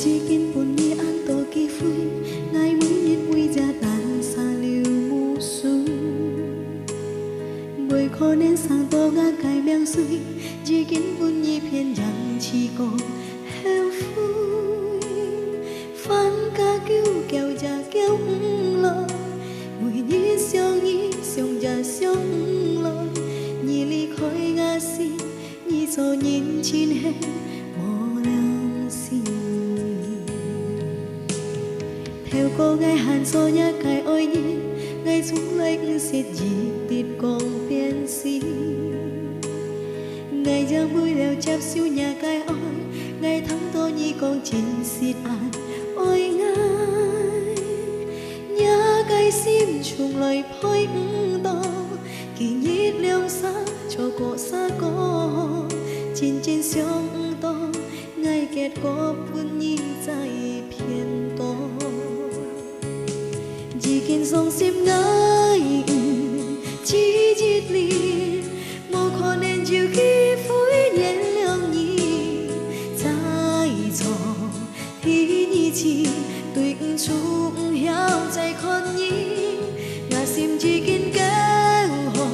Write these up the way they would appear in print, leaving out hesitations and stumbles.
chỉ kiến buồn như an tổ kỳ vui ngày mới nhiệt vui gia tàn xa liều mù su bởi khó nên sang to ngã cài bèng suy chỉ kiến buồn như phiền rằng chỉ có heo vui phán ca kêu kêu già kêu lo mùi như xiong già xiong lo như ly khói ngã xì như gió nhìn chín hết theo cô gái hàn xô nhá cài ôi nhi ngày xuống lạnh xiết gì tịt con tiên si ngày giang vui leo chắp siêu nhà cài ôi ngày thắng to nhi con chín xiết an ôi ngài nhà cài sim chung lời phôi to kỳ nhít leo xa cho cô xa có trên xiong to ngày kết có buồn nhi dài phiền to chỉ kiến sông sim ngơi chỉ chít liền một khó nên chịu khi phối nhẹ lương nhì dài trò thì nhì chỉ tuyệt chung hiaoใจคนnhì ngà sim chỉ kiến kéo hồ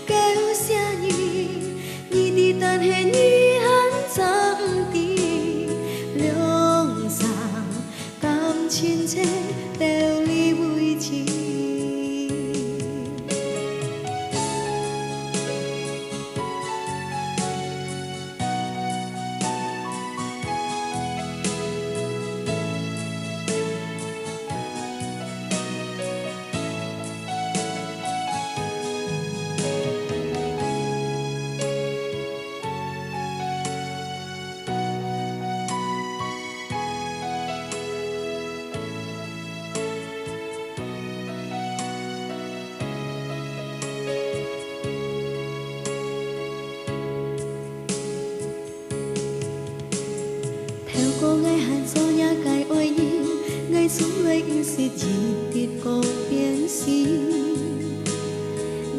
kéo xa nhì nhì đi tan hè nhì hắn dáng tì lương già cam chín chế đều ly vui chi cô gái hàn xô nhà cài ôi nhi ngày xuống lạnh xiết gì tiệt cô biến si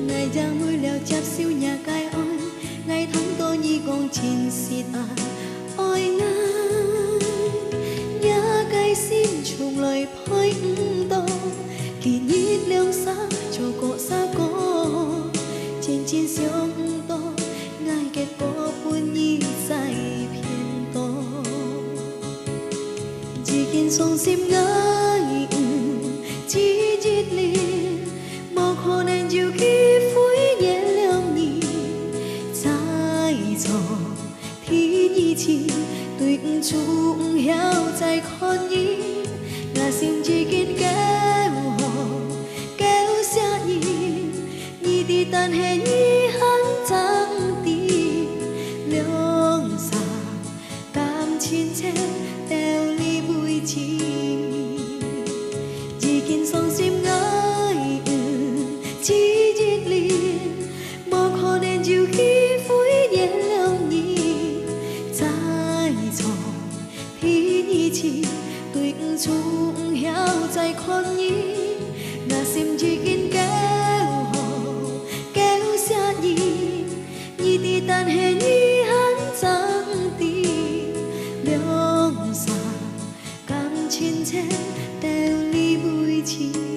ngày giang mưa leo chắp siêu nhà cài ôi ngày thắng tô nhi con chín xiết an ôi ngài nhà cài sim chung lời phôi to kỳ nhít leo xa cho cô xa có trên xiong to ngày kết có buồn nhi dài phiền to chỉ kiến sông sim ngơi chỉ chít liền một khó nên chịu khi phối nhẹ lương nhì dài trò thì nhì chỉ tuyệt chung hiaoใจคนnhì ngà sim chỉ kiến kéo hồ kéo xa nhì nhì đi tan hè nhì hắn dáng tì lương già cam chín chế đều ly vui chi chỉ kiến sông sim ngơi chỉ chít liền một khó nên chịu khi phối nhẹ lương nhì dài trò thì nhì chỉ tuyệt chung hiaoใจคนnhì ngà sim chỉ kiến kéo hồ kéo xa nhì nhì đi tan hè nhì hắn dáng tì lương già cam chín chế đều ly vui chi